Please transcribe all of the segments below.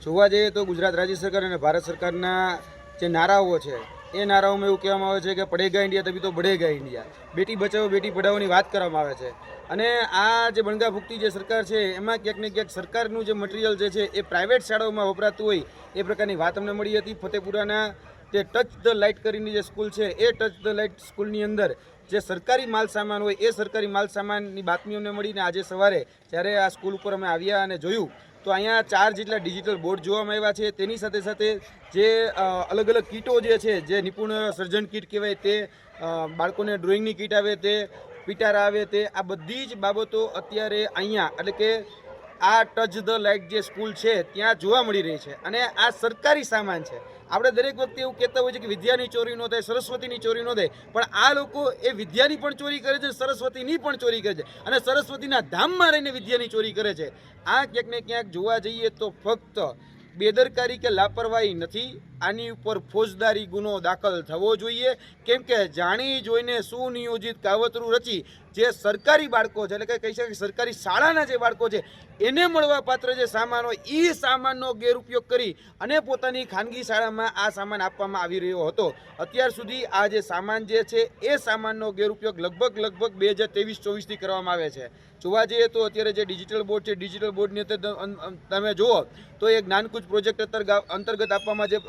જોવા જઈએ તો ગુજરાત રાજ્ય સરકાર અને ભારત સરકારના જે નારાઓ છે એ નારાઓમાં એવું કહેવામાં આવે છે કે પડેગા ઇન્ડિયા તभी તો बढ़ेगा ઇન્ડિયા, બેટી બચાવો બેટી પઢાઓની વાત કરવામાં આવે છે। અને આ જે બણગા ફૂંકતી જે સરકાર છે એમાં ક્યાંક ને ક્યાંક સરકારનું જે મટીરિયલ જે છે એ પ્રાઇવેટ શાળાઓમાં વપરાતું હોય એ પ્રકારની વાત અમને મળી હતી। ફતેપુરાના જે ટચ ધ લાઇટ કરીને જે સ્કૂલ છે એ ટચ ધ લાઇટ સ્કૂલની અંદર જે સરકારી માલ સામાન હોય એ સરકારી માલ સામાનની બાતમી અમને મળીને આજે સવારે જ્યારે આ સ્કૂલ ઉપર અમે આવ્યા અને જોયું તો અહીંયા 4 જેટલા ડિજિટલ બોર્ડ જોવામાં આવ્યા છે। તેની સાથે સાથે જે અલગ અલગ કીટો જે છે જે નિપુણ સર્જન કીટ કહેવાય તે બાળકોને ડ્રોઈંગની કીટ આવે તે પિટારા આવે તે આ બધી જ બાબતો અત્યારે અહીંયા એટલે કે આ ટચ ધ લાઇટ જે સ્કૂલ છે ત્યાં જોવા મળી રહી છે। અને આ સરકારી સામાન છે। આપણે દરેક વખતે એવું કહેતા હોય છે કે વિદ્યાની ચોરી ન થાય, સરસ્વતીની ચોરી ન થાય, પણ આ લોકો એ વિદ્યાની પણ ચોરી કરે છે, સરસ્વતીની પણ ચોરી કરે છે અને સરસ્વતીના ધામમાં રહીને વિદ્યાની ચોરી કરે છે। આ ક્યાંક ને ક્યાંક જોવા જઈએ તો ફક્ત બેદરકારી કે લાપરવાહી નથી, આની ઉપર ફોજદારી ગુનો દાખલ થવો જોઈએ। કેમ કે જાણી જોઈને સુનિયોજિત કાવતરું રચી જે સરકારી બાળકો છે એટલે કે કહી શકાય સરકારી શાળાના જે બાળકો છે એને મળવા પાત્ર જે સામાન હોય એ સામાનનો ગેરઉપયોગ કરી અને પોતાની ખાનગી શાળામાં આ સામાન આપવામાં આવી રહ્યો હતો। અત્યાર સુધી આ જે સામાન જે છે એ સામાનનો ગેરઉપયોગ લગભગ 2023-24થી કરવામાં આવે છે। જોવા જઈએ તો અત્યારે જે ડિજિટલ બોર્ડ છે ડિજિટલ બોર્ડની અંદર તમે જુઓ તો એ જ્ઞાનકુંજ પ્રોજેક્ટ અંતર્ગત આપવામાં જે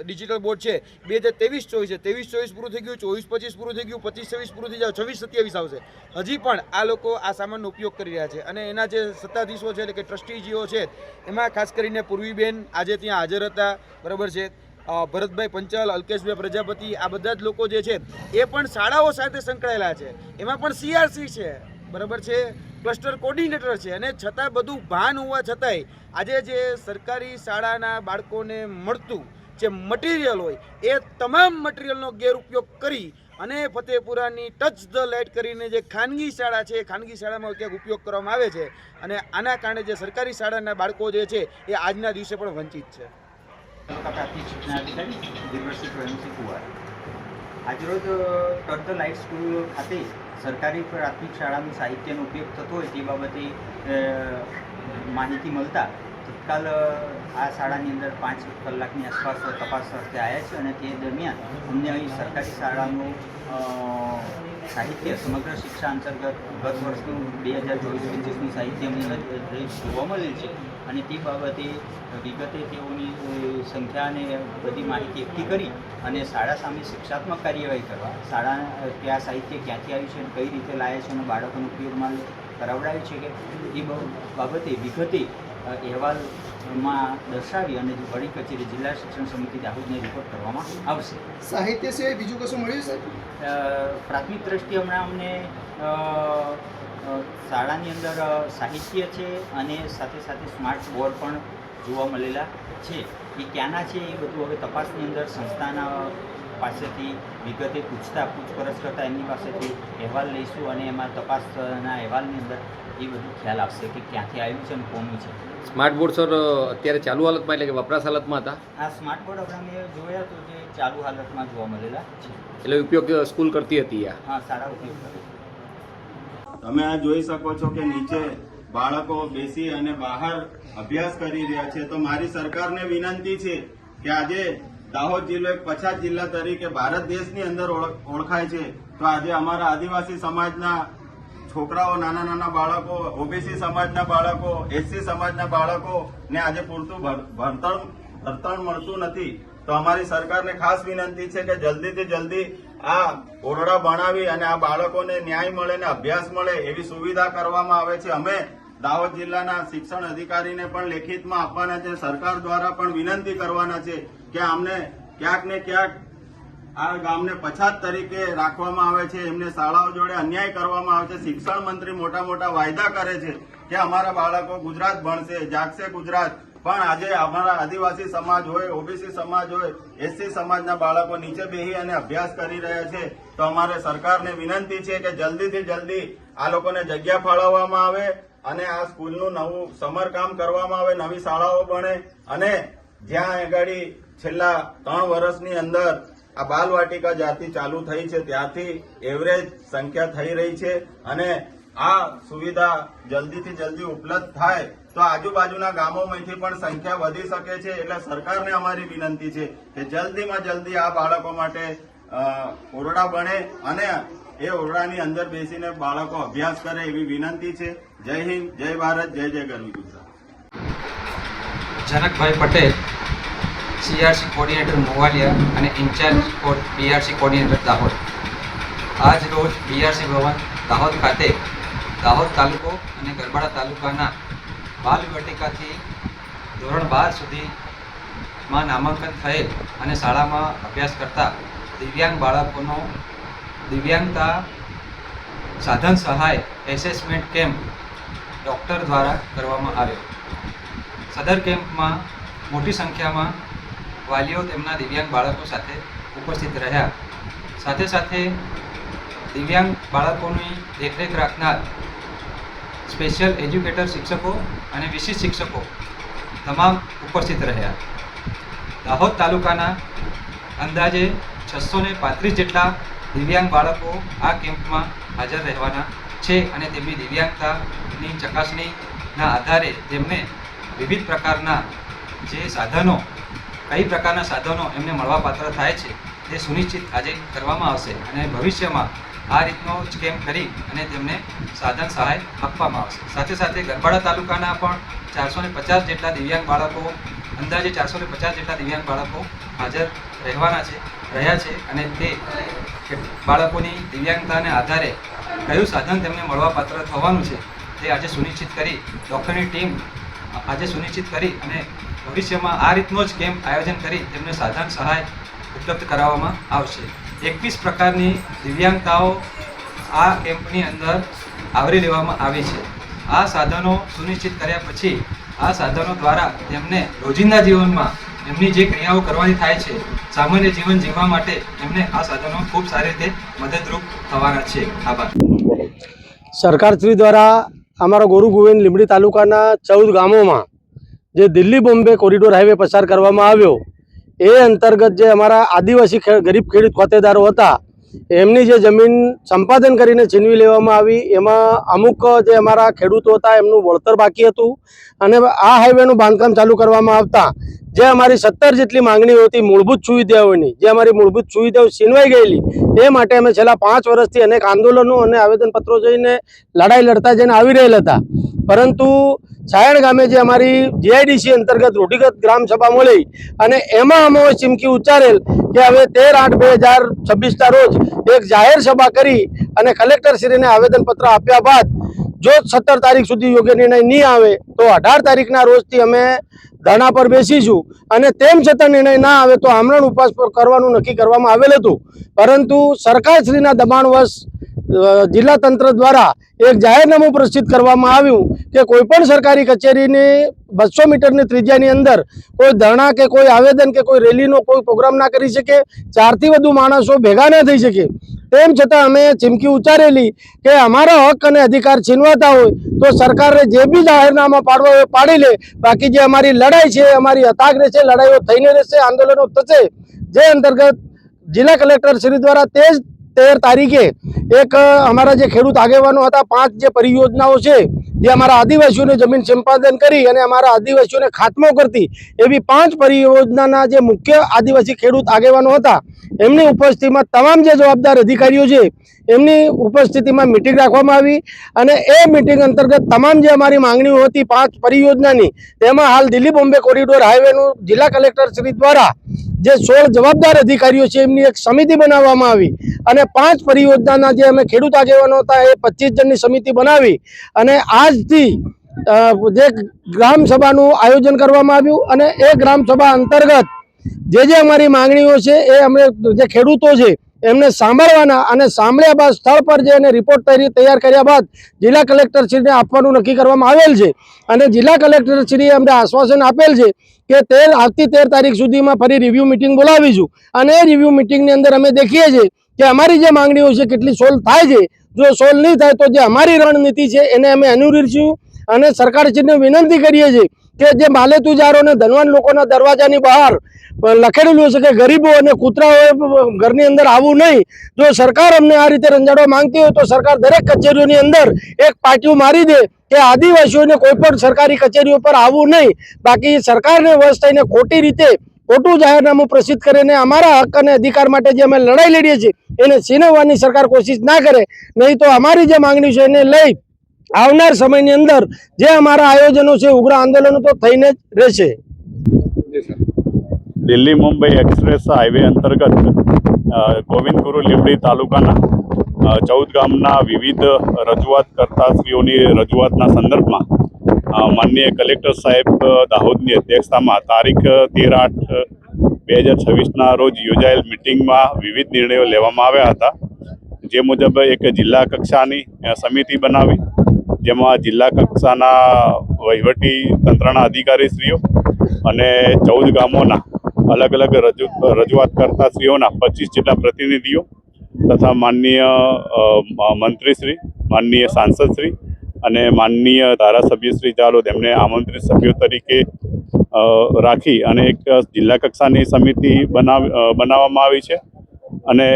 ડિજિટલ બોર્ડ છે 2023-24 છે, 23-24 પૂરું થઈ ગયું, 24-25 પૂરું થઈ ગયું, 25-26 પૂરું થઈ જાય, 26-27 આવશે। હજી પણ આ લોકો આ સામાનનો ઉપયોગ કરી રહ્યા છે અને એના જે સત્તાધીશો છે એટલે કે ટ્રસ્ટીજીઓ છે એમાં ખાસ કરીને પૂર્વીબેન આજે ત્યાં હાજર હતા, બરાબર છે, ભરતભાઈ પંચાલ, અલ્કેશભાઈ પ્રજાપતિ, આ બધા જ લોકો જે છે એ પણ શાળાઓ સાથે સંકળાયેલા છે। એમાં પણ CRC છે, બરાબર છે, ક્લસ્ટર કોર્ડિનેટર છે અને છતાં બધું ભાન હોવા છતાંય આજે જે સરકારી શાળાના બાળકોને મળતું જે મટીરિયલ હોય એ તમામ મટીરિયલનો ગેરઉપયોગ કરી અને ફતેપુરાની ટચ ધ લાઇટ કરીને જે ખાનગી શાળા છે ખાનગી શાળામાં ક્યાંક ઉપયોગ કરવામાં આવે છે અને આના કારણે જે સરકારી શાળાના બાળકો જે છે એ આજના દિવસે પણ વંચિત છે। આજરોજ ટચ ધ લાઇટ સ્કૂલ ખાતે સરકારી પ્રાથમિક શાળાનું સાહિત્યનો ઉપયોગ થતો હોય તે બાબતે માહિતી મળતા તત્કાલ આ શાળાની અંદર 5 કલાકની આસપાસ તપાસ અર્થે આવ્યા છે અને તે દરમિયાન અમને અહીં સરકારી શાળાનું સાહિત્ય સમગ્ર શિક્ષા અંતર્ગત ગત વર્ષનું 2024-25નું સાહિત્ય અમને જોવા મળેલ છે અને તે બાબતે વિગતે તેઓની સંખ્યા અને બધી માહિતી એકઠી કરી અને શાળા સામે શિક્ષાત્મક કાર્યવાહી કરવા, શાળા ત્યાં સાહિત્ય ક્યાંથી આવ્યું છે અને કઈ રીતે લાવ્યા છે અને બાળકોનો ઉપયોગમાં કરાવડાવ્યું છે કે એ બાબતે વિગતે અહેવાલમાં દર્શાવી અને વડી કચેરી જિલ્લા શિક્ષણ સમિતિ દાહોદને રિપોર્ટ કરવામાં આવશે। સાહિત્ય સિવાય બીજું કશું મળ્યું છે? પ્રાથમિક દ્રષ્ટિએ હમણાં અમને શાળાની અંદર સાહિત્ય છે અને સાથે સાથે સ્માર્ટ બોર્ડ પણ જોવા મળેલા છે। એ ક્યાંના છે એ બધું હવે તપાસની અંદર સંસ્થાના પાસેથી વિગતે પૂછપરછ કરતાં એમની પાસેથી અહેવાલ લઈશું અને એમાં તપાસના અહેવાલની અંદર એ બધું ખ્યાલ આવશે કે ક્યાંથી આવ્યું છે અને કોનું છે। સ્માર્ટ બોર્ડ સર અત્યારે ચાલુ હાલતમાં એટલે કે વપરાશ હાલતમાં હતા? આ સ્માર્ટ બોર્ડ આપણે અમે જોયા તો જે ચાલુ હાલતમાં જોવા મળેલા છે એટલે ઉપયોગ સ્કૂલ કરતી હતી? હા, સારા ઉપયોગ કરે। તમે આ જોઈ શકો છો કે નીચે બાળકો બેસી અને બહાર અભ્યાસ કરી રહ્યા છે। તો મારી સરકારને વિનંતી છે કે આજે દાહોદ જિલ્લો એક પછાત જિલ્લા તરીકે ભારત દેશની અંદર ઓળખાય છે, તો આજે અમારા આદિવાસી સમાજના છોકરાઓ, નાના નાના બાળકો, ઓબીસી સમાજના બાળકો, SC સમાજના બાળકોને આજે પૂરતું ભણતર મળતું નથી। તો અમારી સરકારને ખાસ વિનંતી છે કે જલ્દીથી જલ્દી આ ઓરડા બનાવી અને આ બાળકોને ન્યાય મળે ને અભ્યાસ મળે એવી સુવિધા કરવામાં આવે છે। અમે દાહોદ જિલ્લાના શિક્ષણ અધિકારીને પણ લેખિતમાં આપવાના છે, સરકાર દ્વારા પણ વિનંતી કરવાના છે કે અમને ક્યાંક ને ક્યાંક આ ગામને પછાત તરીકે રાખવામાં આવે છે, એમને શાળાઓ જોડે અન્યાય કરવામાં આવે છે। શિક્ષણ મંત્રી મોટા મોટા વાયદા કરે છે કે અમારા બાળકો ગુજરાત ભણશે, જાગશે ગુજરાત, પણ આજે અમારા આદિવાસી સમાજ હોય, ઓબીસી સમાજ હોય, SC સમાજના બાળકો નીચે બેસી અને અભ્યાસ કરી રહ્યા છે। તો અમારે સરકારને વિનંતી છે કે જલ્દીથી જલ્દી આ લોકોને જગ્યા ફાળવવામાં આવે અને આ સ્કૂલનું નવું સમારકામ કરવામાં આવે, નવી શાળાઓ બને અને જ્યાં આગળ છેલ્લા 3 વર્ષની અંદર આ બાલવાટિકા જ્યાંથી ચાલુ થઈ છે ત્યાંથી એવરેજ સંખ્યા થઈ રહી છે અને આ સુવિધા જલ્દીથી જલ્દી ઉપલબ્ધ થાય તો આજુબાજુના ગામોમાંથી પણ સંખ્યા વધી શકે છે. એટલે સરકારને અમારી વિનંતી છે કે જલ્દીમાં જલ્દી આ બાળકો માટે ઓરડા બને અને એ ઓરડાની અંદર બેસીને બાળકો અભ્યાસ કરે એવી વિનંતી છે. જય હિન્દ, જય ભારત, જય જય ગરવી ગુજરાત. જનકભાઈ પટેલ, સીઆરસી કોર્ડિનેટર મોવાલિયા અને ઇન્ચાર્જ બીઆરસી કોર્ડિનેટર દાહોદ. આજ રોજ બીઆરસી ભવન દાહોદ ખાતે દાહોદ તાલુકો અને ગરબાડા તાલુકાના બાલ વાટિકાથી ધોરણ 12 સુધીમાં નામાંકન થયેલ અને શાળામાં અભ્યાસ કરતા દિવ્યાંગ બાળકોનો દિવ્યાંગતા સાધન સહાય એસેસમેન્ટ કેમ્પ ડૉક્ટર દ્વારા કરવામાં આવ્યો. સદર કેમ્પમાં મોટી સંખ્યામાં વાલીઓ તેમના દિવ્યાંગ બાળકો સાથે ઉપસ્થિત રહ્યા. સાથે સાથે દિવ્યાંગ બાળકોની દેખરેખ રાખનાર સ્પેશિયલ એજ્યુકેટર શિક્ષકો અને વિશિષ્ટ શિક્ષકો તમામ ઉપસ્થિત રહ્યા. દાહોદ તાલુકાના અંદાજે 635 જેટલા દિવ્યાંગ બાળકો આ કેમ્પમાં હાજર રહેવાના છે અને તેમની દિવ્યાંગતાની ચકાસણીના આધારે તેમને વિવિધ પ્રકારના જે સાધનો કઈ પ્રકારના સાધનો એમને મળવાપાત્ર થાય છે તે સુનિશ્ચિત આજે કરવામાં આવશે અને ભવિષ્યમાં આ રીતનો જ કેમ્પ કરી અને તેમને સાધન સહાય આપવામાં આવશે. સાથે સાથે ગરબાડા તાલુકાના પણ 450 જેટલા દિવ્યાંગ બાળકો અંદાજે 450 જેટલા દિવ્યાંગ બાળકો હાજર રહ્યા છે અને તે બાળકોની દિવ્યાંગતાને આધારે કયું સાધન તેમને મળવાપાત્ર થવાનું છે તે આજે સુનિશ્ચિત કરી ડૉક્ટરની ટીમ આજે સુનિશ્ચિત કરી અને ભવિષ્યમાં આ રીતનો જ કેમ્પ આયોજન કરી તેમને સાધન સહાય ઉપલબ્ધ કરાવવામાં આવશે. 21 પ્રકારની દિવ્યાંગતાઓ આ કેમ્પની અંદર આવરી લેવામાં આવી છે. આ સાધનો સુનિશ્ચિત કર્યા પછી આ સાધનો દ્વારા તેમને રોજિંદા જીવનમાં એમની જે ક્રિયાઓ કરવાની થાય છે સામાન્ય જીવન જીવવા માટે એમને આ સાધનો ખૂબ સારી રીતે મદદરૂપ થવાના છે. આભાર. સરકારશ્રી દ્વારા અમારા ગોરુ ગોવિંદ લીંબડી તાલુકાના 14 ગામોમાં જે દિલ્હી બોમ્બે કોરિડોર હાઈવે પસાર કરવામાં આવ્યો એ અંતર્ગત જે અમારા આદિવાસી ગરીબ ખેડૂત ખાતેદારો હતા એમની જે જમીન સંપાદન કરીને છીનવી લેવામાં આવી એમાં અમુક જે અમારા ખેડૂતો હતા એમનું વળતર બાકી હતું અને આ હાઈવેનું બાંધકામ ચાલુ કરવામાં આવતા જે અમારી 17 જેટલી માંગણીઓ હતી મૂળભૂત સુવિધાઓની જે અમારી મૂળભૂત સુવિધાઓ છીનવાઈ ગયેલી એ માટે અમે છેલ્લા 5 વર્ષથી અનેક આંદોલનો અને આવેદનપત્રો જોઈને લડાઈ લડતા જઈને આવી રહેલા હતા. પરંતુ છાયણ ગામે જે અમારી જીઆઈડીસી અંતર્ગત રૂઢિગત ગ્રામસભા મળી અને એમાં અમે ચીમકી ઉચ્ચારેલ કે હવે 13/8/2026ના રોજ એક જાહેર સભા કરી અને કલેક્ટરશ્રીને આવેદનપત્ર આપ્યા બાદ જો 17 તારીખ સુધી યોગ્ય નિર્ણય નહીં આવે તો 18 તારીખના રોજથી અમે ધરણા પર બેસીશું અને તેમ છતાં નિર્ણય ના આવે તો આમરણ ઉપવાસ કરવાનું નક્કી કરવામાં આવેલ હતું. પરંતુ સરકારશ્રીના દબાણવશ જિલ્લા તંત્ર દ્વારા એક જાહેરનામું પ્રસિદ્ધ કરવામાં આવ્યું કે કોઈપણ સરકારી કચેરીની 200 મીટરની ત્રિજ્યાની અંદર કોઈ ધરણા કે કોઈ આવેદન કે કોઈ રેલીનો કોઈ પ્રોગ્રામ ના કરી શકે, 4 થી વધુ માણસો ભેગા ના થઈ શકે. તેમ છતાં અમે ચીમકી ઉચ્ચારેલી કે અમારા હક અને અધિકાર છીનવાતા હોય તો સરકારે જે બી જાહેરનામા પાડવા હોય પાડી લે, બાકી જે અમારી લડાઈ છે અમારી હતાગ્રહ છે, લડાઈઓ થઈને રહેશે, આંદોલનો થશે. જે અંતર્ગત જિલ્લા કલેક્ટર શ્રી દ્વારા તે જ 13 તારીખે એક અમારા જે ખેડૂત આગેવાનો હતા 5 જે પરિયોજનાઓ છે જે અમારા આદિવાસીઓને જમીન સંપાદન કરી અને અમારા આદિવાસીઓને ખાત્મો કરતી એવી 5 પરિયોજનાના જે મુખ્ય આદિવાસી ખેડૂત આગેવાનો હતા એમની ઉપસ્થિતિમાં તમામ જે જવાબદાર અધિકારીઓ છે એમની ઉપસ્થિતિમાં મિટિંગ રાખવામાં આવી અને એ મિટિંગ અંતર્ગત તમામ જે અમારી માંગણીઓ હતી 5 પરિયોજનાની તેમાં હાલ દિલ્હી બોમ્બે કોરિડોર હાઈવેનું જિલ્લા કલેક્ટર શ્રી દ્વારા જે 16 જવાબદાર અધિકારીઓ છે એમની એક સમિતિ બનાવવામાં આવી અને 5 પરિયોજનાના જે અમે ખેડૂત આગેવાનો હતા એ 25 જણની સમિતિ બનાવી અને આજથી જે ગ્રામસભાનું આયોજન કરવામાં આવ્યું અને એ ગ્રામસભા અંતર્ગત જે અમારી માંગણીઓ છે એ અમે જે ખેડૂતો છે એમને સાંભળવાના અને સાંભળ્યા બાદ સ્થળ પર જે એને રિપોર્ટ તૈયાર કર્યા બાદ જિલ્લા કલેક્ટરશ્રીને આપવાનું નક્કી કરવામાં આવેલ છે અને જિલ્લા કલેક્ટરશ્રીએ અમને આશ્વાસન આપેલ છે કે આવતી 13 તારીખ સુધીમાં ફરી રિવ્યૂ મિટિંગ બોલાવીશું અને એ રિવ્યૂ મિટિંગની અંદર અમે દેખીએ છીએ કે અમારી જે માંગણીઓ છે કેટલી સોલ્વ થાય છે. જો સોલ્વ નહીં થાય તો જે અમારી રણનીતિ છે એને અમે અનુસરીશું અને સરકારશ્રીને વિનંતી કરીએ છીએ કે જે માલેતુજારો અને ધનવાન લોકોના દરવાજાની બહાર લખેલું છે કે ગરીબો અને કૂતરાઓએ ઘરની અંદર આવવું નહીં. જો સરકાર અમને આ રીતે રંજાડવા માંગતી હોય તો સરકાર દરેક કચેરીઓની અંદર એક પાટિયું મારી દે કે આદિવાસીઓને કોઈ પણ સરકારી કચેરીઓ પર આવવું નહીં. બાકી સરકારને વશ થઈને ખોટી રીતે ખોટું જાહેરનામું પ્રસિદ્ધ કરીને અમારા હક અને અધિકાર માટે જે અમે લડાઈ લડીએ છીએ એને છીનવવાની સરકાર કોશિશ ના કરે, નહીં તો અમારી જે માંગણી છે એને લઈ આવનાર સમયની અંદર જે અમારા આયોજનો છે ઉગ્ર આંદોલનો તો થઈને જ રહેશે. દિલ્હી મુંબઈ એક્સપ્રેસ હાઈવે અંતર્ગત ગોવિંદ ગુરુ લીંબડી તાલુકાના 14 ગામના વિવિધ રજૂઆત કર્તાશ્રીઓની રજૂઆતના સંદર્ભમાં માનનીય કલેક્ટર સાહેબ દાહોદની અધ્યક્ષતામાં તારીખ 13/8/2026ના રોજ યોજાયેલ મિટિંગમાં વિવિધ નિર્ણયો લેવામાં આવ્યા હતા. જે મુજબ એક જિલ્લા કક્ષાની સમિતિ બનાવી, જેમાં જિલ્લા કક્ષાના વહીવટી તંત્રના અધિકારીશ્રીઓ અને 14 ગામોના અલગ અલગ રજૂઆત કરતાશ્રીઓના 25 જેટલા પ્રતિનિધિઓ તથા માનનીય મંત્રીશ્રી, માનનીય સાંસદશ્રી અને માનનીય ધારાસભ્યશ્રી ચાલોદ એમને આમંત્રિત સભ્યો તરીકે રાખી અને એક જિલ્લા કક્ષાની સમિતિ બનાવવામાં આવી છે અને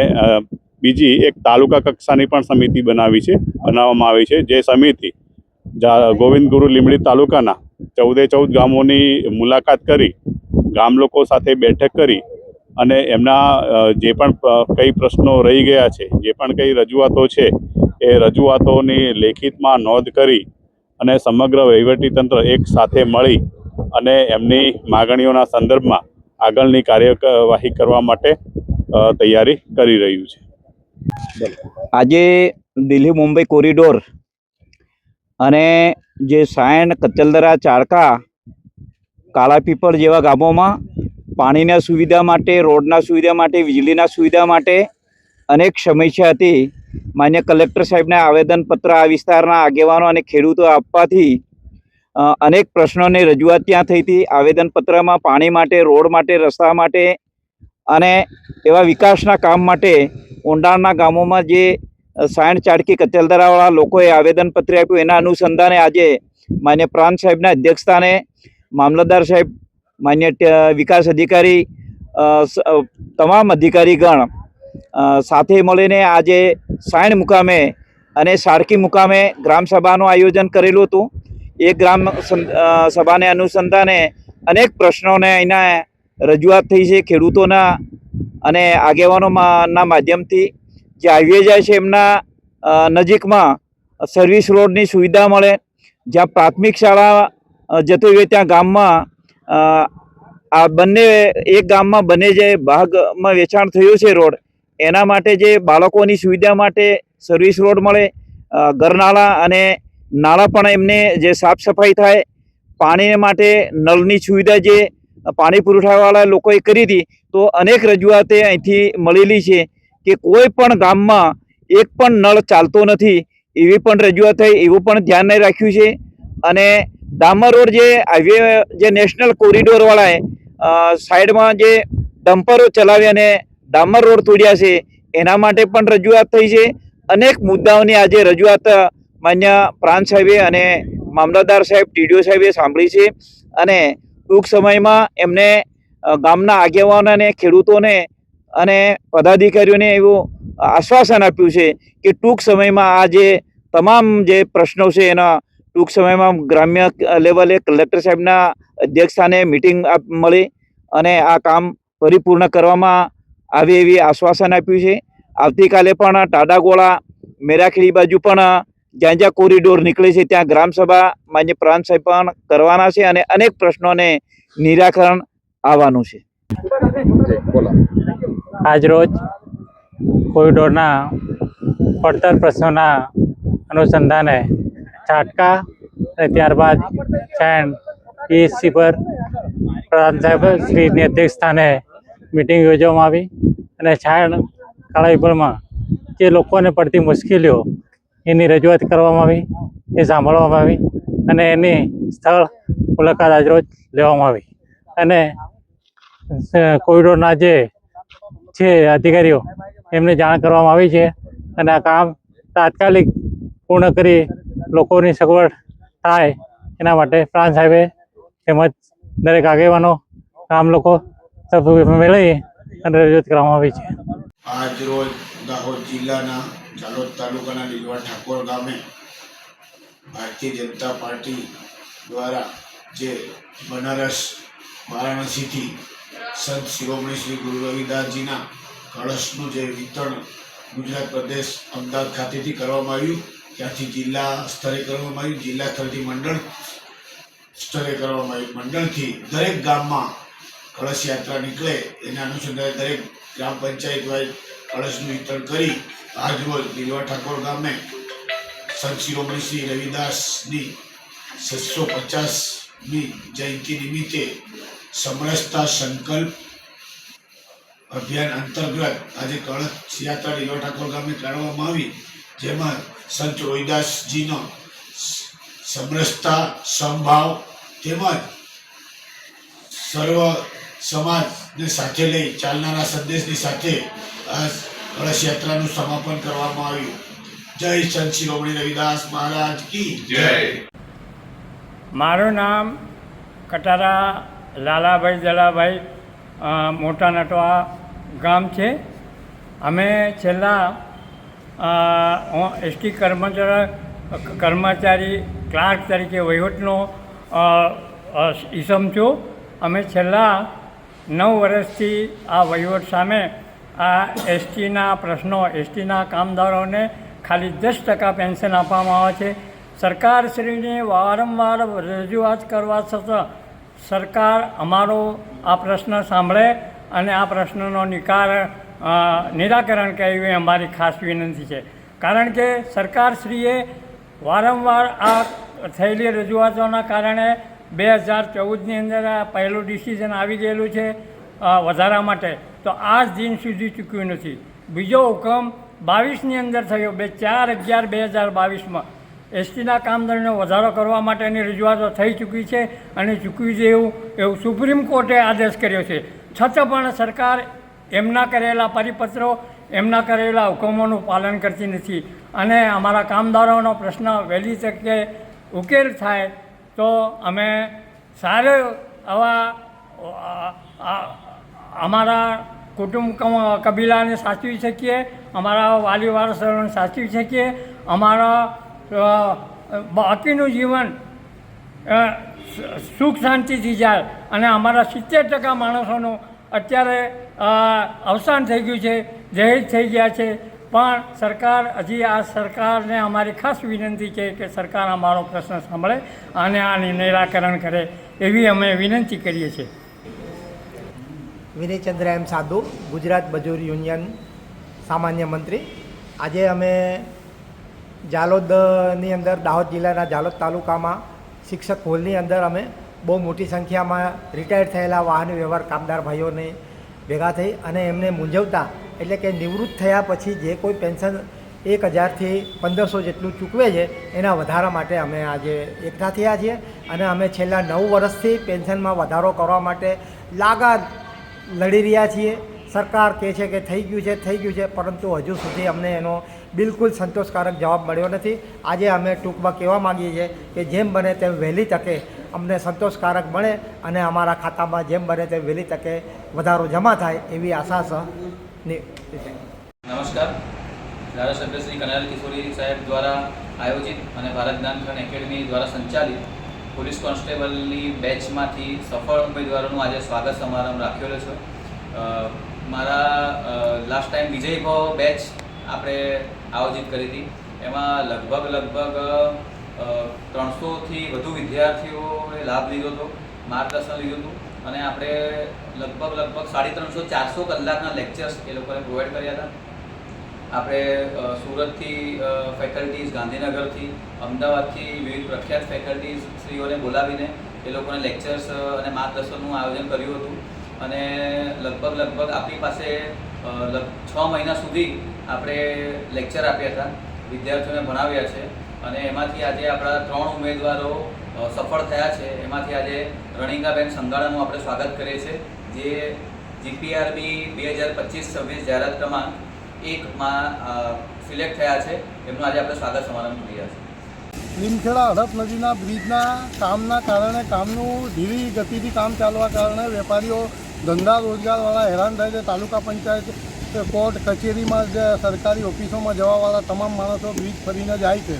બીજી એક તાલુકા કક્ષાની પણ સમિતિ બનાવવામાં આવી છે. જે સમિતિ ગોવિંદ ગુરુ લીંબડી તાલુકાના 14 ગામોની મુલાકાત કરી, ગામ લોકો સાથે બેઠક કરી અને એમના જે પણ કઈ પ્રશ્નો રહી ગયા છે, જે પણ કઈ રજૂઆતો છે એ રજૂઆતોની લેખિતમાં નોંધ કરી અને સમગ્ર વહીવટીતંત્ર એક સાથે મળી અને એમની માગણીઓના સંદર્ભમાં આગળની કાર્યવાહી કરવા માટે તૈયારી કરી રહ્યું છે. આજે દિલ્હી મુંબઈ કોરિડોર અને જે સાયણ, કચલદરા, ચાળકા, કાલાપીપળ જેવા ગામોમાં પાણીના સુવિધા માટે, રોડના સુવિધા માટે, વીજળીના સુવિધા માટે અનેક સમસ્યા હતી. માન્ય કલેક્ટર સાહેબને આવેદનપત્ર આ વિસ્તારના આગેવાનો અને ખેડૂતો આપવાથી અનેક પ્રશ્નોની રજૂઆત ત્યાં થઈ હતી. આવેદનપત્રમાં પાણી માટે, રોડ માટે, રસ્તા માટે અને એવા વિકાસના કામ માટે ઊંડાણના ગામોમાં જે સાયણ, ચાળકી, કચલદરાવાળા લોકોએ આવેદનપત્ર આપ્યું, એના અનુસંધાને આજે માન્ય પ્રાંત સાહેબના અધ્યક્ષસ્થાને મામલતદાર સાહેબ, માન્ય વિકાસ અધિકારી, તમામ અધિકારીગણ સાથે મળીને આજે સાયણ મુકામે અને સાળકી મુકામે ગ્રામસભાનું આયોજન કરેલું હતું. એ ગ્રામ સભાને અનુસંધાને અનેક પ્રશ્નોને અહીંના રજૂઆત થઈ છે ખેડૂતોના અને આગેવાનોના માધ્યમથી. જે હાઈવે જાય છે એમના નજીકમાં સર્વિસ રોડની સુવિધા મળે, જ્યાં પ્રાથમિક શાળા જતું હોય ત્યાં ગામમાં આ બંને એક ગામમાં બંને જે ભાગમાં વેચાણ થયું છે રોડ, એના માટે જે બાળકોની સુવિધા માટે સર્વિસ રોડ મળે, ગરનાળા અને નાળા પણ એમને જે સાફ સફાઈ થાય, પાણી માટે નળની સુવિધા જે પાણી પુરવઠાવાળા લોકોએ કરી હતી. તો અનેક રજૂઆતે અહીંથી મળેલી છે કે કોઈ પણ ગામમાં એક પણ નળ ચાલતો નથી, એવી પણ રજૂઆત થઈ, એવું પણ ધ્યાન રાખ્યું છે. અને ડામર રોડ જે હાઈવે જે નેશનલ કોરિડોરવાળાએ સાઈડમાં જે ડમ્પરો ચલાવી અને ડામર રોડ તોડ્યા છે એના માટે પણ રજૂઆત થઈ છે. અનેક મુદ્દાઓની આજે રજૂઆત માન્ય પ્રાંત સાહેબે અને મામલતદાર સાહેબ, ટીડીઓ સાહેબે સાંભળી છે અને ટૂંક સમયમાં એમને ગામના આગેવાનોને, ખેડૂતોને અને પદાધિકારીઓને એવું આશ્વાસન આપ્યું છે કે ટૂંક સમયમાં આ જે તમામ જે પ્રશ્નો છે એના ટૂંક સમયમાં ગ્રામ્ય લેવલે કલેક્ટર સાહેબના અધ્યક્ષસ્થાને મિટિંગ મળી અને આ કામ પરિપૂર્ણ કરવામાં આવે એવી આશ્વાસન આપ્યું છે. આવતીકાલે પણ ટાડાગોળા, મેરાખેડી બાજુ પણ જ્યાં જ્યાં કોરિડોર નીકળે છે ત્યાં ગ્રામસભા માન્ય પ્રાંત સાહેબ પણ કરવાના છે અને અનેક પ્રશ્નોને નિરાકરણ આવવાનું છે. આજરોજ કોરિડોરના પડતર પ્રશ્નોના અનુસંધાને ચાટકા અને ત્યારબાદ સાયણ પીએચસી પર પ્રાંત સાહેબ શ્રીની અધ્યક્ષસ્થાને મિટિંગ યોજવામાં આવી અને સાયણ કાળાપીપળમાં જે લોકોને પડતી મુશ્કેલીઓ એની રજૂઆત કરવામાં આવી, એ સાંભળવામાં આવી અને એની સ્થળ મુલાકાત આજરોજ લેવામાં આવી અને કોરિડોરના જે છે અધિકારીઓ એમને જાણ કરવામાં આવી છે અને આ કામ તાત્કાલિક પૂર્ણ કરી લોકોની સગવડ થાય એના માટે પ્રાંત સાહેબે તેમજ દરેક આગેવાનો ગામ લોકો મળી અને રજૂઆત કરવામાં આવી છે. આજ રોજ દાહોદ જિલ્લાના ઝાલોદ તાલુકાના લીલવા ઠાકોર ગામે ભારતીય જનતા પાર્ટી દ્વારા જે બનારસ વારાણસીથી સંત શિરોમણી શ્રી ગુરુ રવિદાસજીના કળશનું જે વિતરણ ગુજરાત પ્રદેશ અમદાવાદ ખાતેથી કરવામાં આવ્યું, ત્યાંથી જિલ્લા સ્તરે કરવામાં આવ્યું, જિલ્લા સ્તરથી મંડળ સ્તરે કરવામાં આવ્યું. મંડળથી દરેક ગામમાં કળશ યાત્રા નીકળે એના અનુસંધાને દરેક ગ્રામ પંચાયત વાઇઝ કળશનું વિતરણ કરી આજરોજ લીલવા ઠાકોર ગામે સંત શિરોમણી શ્રી રવિદાસની 650મી જયંતિ નિમિત્તે સમરસતા સંકલ્પ અભિયાન અંતર્ગત આજે કળશ યાત્રા લીલવા ઠાકોર ગામે કાઢવામાં આવી, જેમાં સંત રોહિદાસજીનો સમરસતા સમભાવ તેમજ સર્વ સમાજને સાથે લઈ ચાલનારા સંદેશની સાથે આ કળશ યાત્રાનું સમાપન કરવામાં આવ્યું. જય સંત શિરોમણી રવિદાસ મહારાજ કી જય. મારું નામ કટારા લાલાભાઈ જલાભાઈ મોટા નટવા ગામ છે. અમે છેલ્લા એસટી કર્મચારી ક્લાર્ક તરીકે વહીવટનો ઈસમ છું. અમે છેલ્લા 9 વર્ષથી આ વહીવટ સામે આ એસટીના પ્રશ્નો, એસટીના કામદારોને ખાલી 10% પેન્શન આપવામાં આવે છે. સરકારશ્રીને વારંવાર રજૂઆત કરવા છતાં સરકાર અમારો આ પ્રશ્ન સાંભળે અને આ પ્રશ્નનો નિરાકરણ કરે એવી અમારી ખાસ વિનંતી છે. કારણ કે સરકારશ્રીએ વારંવાર આ થયેલી રજૂઆતોના કારણે 2014ની અંદર આ પહેલું ડિસિઝન આવી ગયેલું છે વધારા માટે, તો આજ દિન સુધી ચૂક્યું નથી. બીજો હુકમ 22ની અંદર થયો, 4/11/2022માં એસટીના કામદારોનો વધારો કરવા માટેની રજૂઆતો થઈ ચૂકી છે અને ચૂકવી છે એવું સુપ્રીમ કોર્ટે આદેશ કર્યો છે. છતાં પણ સરકાર એમના કરેલા પરિપત્રો, એમના કરેલા હુકમોનું પાલન કરતી નથી અને અમારા કામદારોનો પ્રશ્ન વહેલી તકે ઉકેલ થાય તો અમે સારા આવા અમારા કુટુંબ કબીલાને સાચવી શકીએ, અમારા વાલી વારસોને સાચવી શકીએ, અમારા બાકીનું જીવન સુખ શાંતિથી જાય અને અમારા 70% માણસોનું અત્યારે અવસાન થઈ ગયું છે, જહેજ થઈ ગયા છે. પણ સરકાર હજી આ સરકારને અમારી ખાસ વિનંતી છે કે સરકાર અમારો પ્રશ્ન સાંભળે અને આનું નિરાકરણ કરે એવી અમે વિનંતી કરીએ છીએ. વિનયચંદ્ર એમ સાધુ, ગુજરાત મજૂર યુનિયન સામાન્ય મંત્રી. આજે અમે ઝાલોદની અંદર, દાહોદ જિલ્લાના ઝાલોદ તાલુકામાં શિક્ષક હોલની અંદર અમે બહુ મોટી સંખ્યામાં રિટાયર્ડ થયેલા વાહન વ્યવહાર કામદાર ભાઈઓને ભેગા થઈ અને એમને મૂંઝવતા, એટલે કે નિવૃત્ત થયા પછી જે કોઈ પેન્શન 1000થી 1500 જેટલું ચૂકવે છે એના વધારા માટે અમે આજે એકઠા થયા છીએ અને અમે છેલ્લા 9 વર્ષથી પેન્શનમાં વધારો કરવા માટે લાગાર લડી રહ્યા છીએ. સરકાર કહે છે કે થઈ ગયું છે, પરંતુ હજુ સુધી અમને એનો બિલકુલ સંતોષકારક જવાબ મળ્યો નથી. આજે અમે ટૂંકમાં કહેવા માગીએ છીએ કે જેમ બને તેમ વહેલી તકે અમને સંતોષકારક મળે અને અમારા ખાતામાં જેમ બને તેમ વહેલી તકે વધારો જમા થાય એવી આશા નમસ્કાર. ધારાસભ્ય શ્રી કનૈયાલાલ કિશોરી સાહેબ દ્વારા આયોજિત અને ભારત જ્ઞાન એકેડમી દ્વારા સંચાલિત પોલીસ કોન્સ્ટેબલની બેચમાંથી સફળ ઉમેદવારોનું આજે સ્વાગત સમારંભ રાખ્યો છે. મારા લાસ્ટ ટાઈમ વિજય ભાવ બેચ આપણે આયોજિત કરી હતી. એમાં લગભગ 300થી વધુ વિદ્યાર્થીઓએ લાભ લીધો હતો, માર્ગદર્શન લીધું હતું અને આપણે લગભગ 350-400 કલાકના લેક્ચર્સ એ લોકોને પ્રોવાઈડ કર્યા હતા. આપણે સુરતથી ફેકલ્ટીઝ, ગાંધીનગરથી, અમદાવાદથી વિવિધ પ્રખ્યાત ફેકલ્ટીઝ શ્રીઓને બોલાવીને એ લોકોને લેક્ચર્સ અને માર્ગદર્શનનું આયોજન કર્યું હતું અને લગભગ આપણી પાસે 6 મહિના સુધી આપણે લેક્ચર આપ્યા હતા, વિદ્યાર્થીઓને ભણાવ્યા છે અને એમાંથી આજે આપણા 3 ઉમેદવારો સફળ થયા છે. એમાંથી આજે રણિકાબેન સંગાળાનું આપણે સ્વાગત કરીએ છીએ, જે જીપીઆરબી 2025-26 જાહેરાત ક્રમાંક 1માં સિલેક્ટ થયા છે. એમનું આજે આપણે સ્વાગત સમારંભ કર્યા છે. લીમખેડા હડપ નદીના બ્રિજના કામના કારણે કામનું ધીરી ગતિથી કામ ચાલવા કારણે વેપારીઓ ધંધા રોજગારવાળા હેરાન થાય છે. તાલુકા પંચાયત, કોર્ટ કચેરીમાં જે સરકારી ઓફિસોમાં જવાવાળા તમામ માણસો બ્રિજ ફરીને જાય છે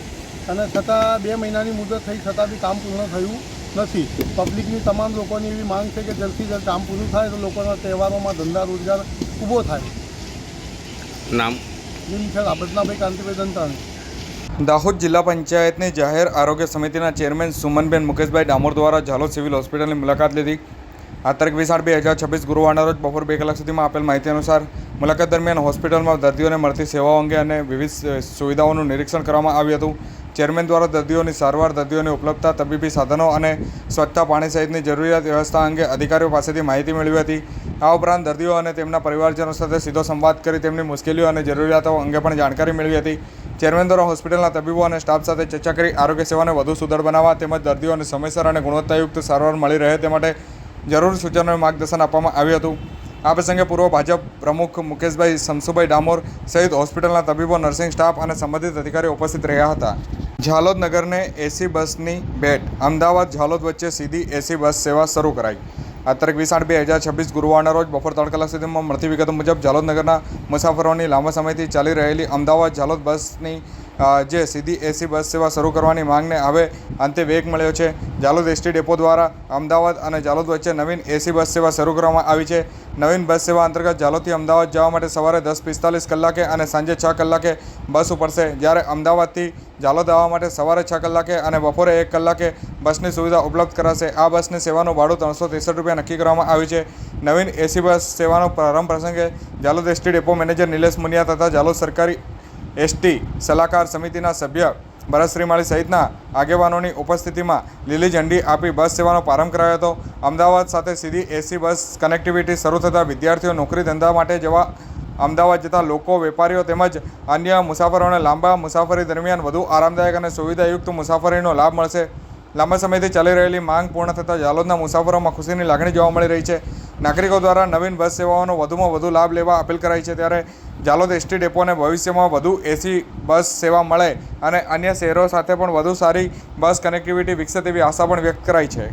અને છતાં 2 મહિનાની મુદત થઈ છતાં બી કામ પૂર્ણ થયું નથી. પબ્લિકની તમામ લોકોની એવી માંગ છે કે જલ્દથી જલ્દ કામ પૂરું થાય તો લોકોના તહેવારોમાં ધંધા રોજગાર ઊભો થાય. નામ લીમખેડા બદનાભાઈ કાંતિભાઈ દંતાણી. દાહોદ જિલ્લા પંચાયતની જાહેર આરોગ્ય સમિતિના ચેરમેન સુમનબેન મુકેશભાઈ ડામોર દ્વારા ઝાલોદ સિવિલ હોસ્પિટલની મુલાકાત લીધી. આ તારીખ 20/8/2026 ગુરુવારના રોજ બપોર 2 કલાક સુધીમાં આપેલ માહિતી અનુસાર મુલાકાત દરમિયાન હોસ્પિટલમાં દર્દીઓને મળતી સેવાઓ અંગે અને વિવિધ સુવિધાઓનું નિરીક્ષણ કરવામાં આવ્યું હતું. ચેરમેન દ્વારા દર્દીઓની સારવાર, દર્દીઓની ઉપલબ્ધતા, તબીબી સાધનો અને સ્વચ્છતા, પાણી સહિતની જરૂરિયાત વ્યવસ્થા અંગે અધિકારીઓ પાસેથી માહિતી મેળવી હતી. આ ઉપરાંત દર્દીઓ અને તેમના પરિવારજનો સાથે સીધો સંવાદ કરી તેમની મુશ્કેલીઓ અને જરૂરિયાતો અંગે પણ જાણકારી મેળવી હતી. ચેરમેન દ્વારા હોસ્પિટલના તબીબો અને સ્ટાફ સાથે ચર્ચા કરી આરોગ્ય સેવાને વધુ સુદૃઢ બનાવવા તેમજ દર્દીઓને સમયસર અને ગુણવત્તાયુક્ત સારવાર મળી રહે તે માટે જરૂરી સૂચનો અને માર્ગદર્શન આપવામાં આવ્યું હતું. આ પ્રસંગે પૂર્વ ભાજપ પ્રમુખ મુકેશભાઈ શમસુભાઈ ડામોર સહિત હોસ્પિટલના તબીબો, નર્સિંગ સ્ટાફ અને સંબંધિત અધિકારીઓ ઉપસ્થિત રહ્યા હતા. ઝાલોદ નગરને એસી બસની ભેટ. અમદાવાદ ઝાલોદ વચ્ચે સીધી એસી બસ સેવા શરૂ કરાઈ. આ તારીખ 20/8/2026 ગુરુવારના રોજ બપોર 3 કલાક સુધીમાં મળતી વિગતો મુજબ ઝાલોદ નગરના મુસાફરોની લાંબા સમયથી ચાલી રહેલી અમદાવાદ ઝાલોદ બસની જે સીધી એસી બસ સેવા શરૂ કરવાની માંગને હવે અંતે વેગ મળ્યો છે. ઝાલોદ એસટી ડેપો દ્વારા અમદાવાદ અને ઝાલોદ વચ્ચે નવીન એસી બસ સેવા શરૂ કરવામાં આવી છે. નવીન બસ સેવા અંતર્ગત ઝાલોદથી અમદાવાદ જવા માટે સવારે 10:45 કલાકે અને સાંજે 6 કલાકે બસ ઉપડશે. જ્યારે અમદાવાદથી ઝાલોદ આવવા માટે સવારે 6 કલાકે અને બપોરે 1 કલાકે બસની સુવિધા ઉપલબ્ધ કરાશે. આ બસની સેવાનું ભાડું 363 રૂપિયા નક્કી કરવામાં આવ્યું છે. નવીન એસી બસ સેવાનો પ્રારંભ પ્રસંગે Jhalod ST depot manager Nilesh Muniya તથા ઝાલોદ સરકારી એસટી સલાહકાર સમિતિના સભ્ય ભરત શ્રીમાળી સહિતના આગેવાનોની ઉપસ્થિતિમાં લીલી ઝંડી આપી બસ સેવાનો પ્રારંભ કરાયો હતો. અમદાવાદ સાથે સીધી એસી બસ કનેક્ટિવિટી શરૂ થતાં વિદ્યાર્થીઓ, નોકરી ધંધા માટે જવા અમદાવાદ જતા લોકો, વેપારીઓ તેમજ અન્ય મુસાફરોને લાંબા મુસાફરી દરમિયાન વધુ આરામદાયક અને સુવિધાયુક્ત મુસાફરીનો લાભ મળશે. લાંબા સમયથી ચાલી રહેલી માંગ પૂર્ણ થતાં ઝાલોદના મુસાફરોમાં ખુશીની લાગણી જોવા મળી રહી છે. નાગરિકો દ્વારા નવીન બસ સેવાઓનો વધુમાં વધુ લાભ લેવા અપીલ કરાઈ છે. ત્યારે ઝાલોદ એસટી ડેપોને ભવિષ્યમાં વધુ એસી બસ સેવા મળે અને અન્ય શહેરો સાથે પણ વધુ સારી બસ કનેક્ટિવિટી વિકસે તેવી આશા પણ વ્યક્ત કરાઈ છે.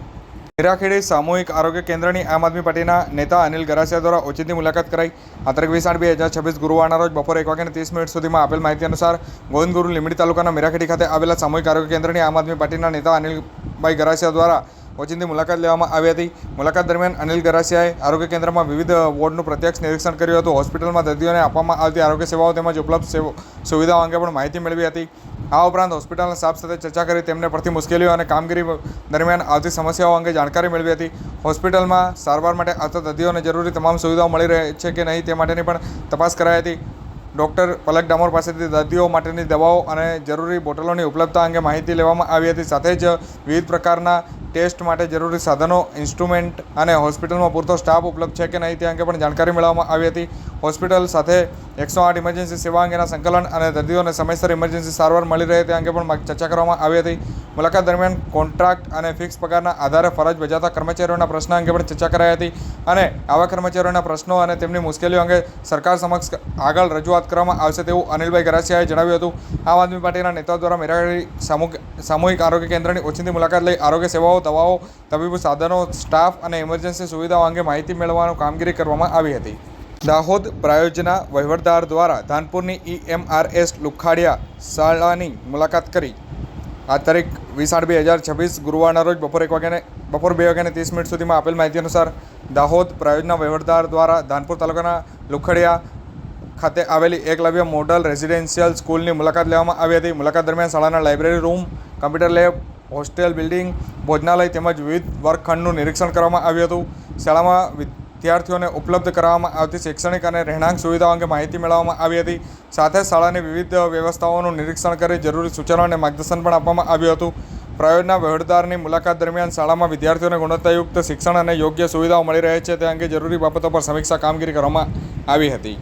મીરાખેડી સામૂહિક આરોગ્ય કેન્દ્રની આમ આદમી પાર્ટીના નેતા અનિલ ગરાસિયા દ્વારા ઓચિંતી મુલાકાત કરાઈ. આ તારીખ 20/8/2026 ગુરુવારના રોજ બપોરે 1:30 સુધીમાં આપેલ માહિતી અનુસાર ગોવિંદગુરુ લીંબડી તાલુકાના મીરાખેડી ખાતે આવેલા સામૂહિક આરોગ્ય કેન્દ્રની આમ આદમી પાર્ટીના નેતા અનિલભાઈ ગરાસિયા દ્વારા ઓચિંતી મુલાકાત લેવામાં આવી હતી. મુલાકાત દરમિયાન અનિલ ગરાસિયાએ આરોગ્ય કેન્દ્રમાં વિવિધ વોર્ડનું પ્રત્યક્ષ નિરીક્ષણ કર્યું હતું. હોસ્પિટલમાં દર્દીઓને આપવામાં આવતી આરોગ્ય સેવાઓ તેમજ ઉપલબ્ધ સુવિધાઓ અંગે પણ માહિતી મેળવી હતી. આ ઉપરાંત હોસ્પિટલના સ્ટાફ સાથે ચર્ચા કરી તેમને પડતી મુશ્કેલીઓ અને કામગીરી દરમિયાન આવતી સમસ્યાઓ અંગે જાણકારી મેળવી હતી. હોસ્પિટલમાં સારવાર માટે આવતા દર્દીઓને જરૂરી તમામ સુવિધાઓ મળી રહે છે કે નહીં તે માટેની પણ તપાસ કરાઈ હતી. ડૉક્ટર પલક ડામોર પાસેથી દર્દીઓ માટેની દવાઓ અને જરૂરી બોટલોની ઉપલબ્ધતા અંગે માહિતી લેવામાં આવી હતી. સાથે જ વિવિધ પ્રકારના ટેસ્ટ માટે જરૂરી સાધનો, ઇન્સ્ટ્રુમેન્ટ અને હોસ્પિટલમાં પૂરતો સ્ટાફ ઉપલબ્ધ છે કે નહીં તે અંગે પણ જાણકારી મેળવવામાં આવી હતી. હોસ્પિટલ સાથે 108 ઇમરજન્સી સેવા અંગેના સંકલન અને દર્દીઓને સમયસર ઇમરજન્સી સારવાર મળી રહે તે અંગે પણ ચર્ચા કરવામાં આવી હતી. મુલાકાત દરમિયાન કોન્ટ્રાક્ટ અને ફિક્સ પગારના આધારે ફરજ બજાવતા કર્મચારીઓના પ્રશ્ન અંગે પણ ચર્ચા કરાઈ હતી અને આવા કર્મચારીઓના પ્રશ્નો અને તેમની મુશ્કેલીઓ અંગે સરકાર સમક્ષ આગળ રજૂઆત કરવામાં આવશે તેવું અનિલભાઈ ગરાસિયાએ જણાવ્યું હતું. આમ આદમી પાર્ટીના નેતાઓ દ્વારા મીરાખેડી સામૂહિક આરોગ્ય કેન્દ્રની ઓચિંતી મુલાકાત લઈ આરોગ્ય સેવાઓ, દવાઓ, તબીબી સાધનો, સ્ટાફ અને ઇમરજન્સી સુવિધાઓ અંગે માહિતી મેળવવાની કામગીરી કરવામાં આવી હતી. દાહોદ પ્રાયોજના વહીવટદાર દ્વારા ધાનપુરની EMRS લુખાડિયા શાળાની મુલાકાત કરી. આ તારીખ 20/8/2026 ગુરુવારના રોજ બપોર 2:30 સુધીમાં આપેલ માહિતી અનુસાર દાહોદ પ્રાયોજના વહીવટદાર દ્વારા ધાનપુર તાલુકાના લુખડિયા ખાતે આવેલી એકલવ્ય મોડલ રેઝિડેન્શિયલ સ્કૂલની મુલાકાત લેવામાં આવી હતી. મુલાકાત દરમિયાન શાળાના library room, computer lab, hostel building, ભોજનાલય તેમજ વિવિધ વર્ગખંડનું નિરીક્ષણ કરવામાં આવ્યું હતું. શાળામાં વિદ્યાર્થીઓને ઉપલબ્ધ કરાવવામાં આવતી શૈક્ષણિક અને રહેણાંક સુવિધાઓ અંગે માહિતી મેળવવામાં આવી હતી. સાથે શાળાની વિવિધ વ્યવસ્થાઓનું નિરીક્ષણ કરી જરૂરી સૂચનો અને માર્ગદર્શન પણ આપવામાં આવ્યું હતું. પ્રાયોજના વહીવટદારની મુલાકાત દરમિયાન શાળામાં વિદ્યાર્થીઓને ગુણવત્તાયુક્ત શિક્ષણ અને યોગ્ય સુવિધાઓ મળી રહે છે તે અંગે જરૂરી બાબતો પર સમીક્ષા કામગીરી કરવામાં આવી હતી.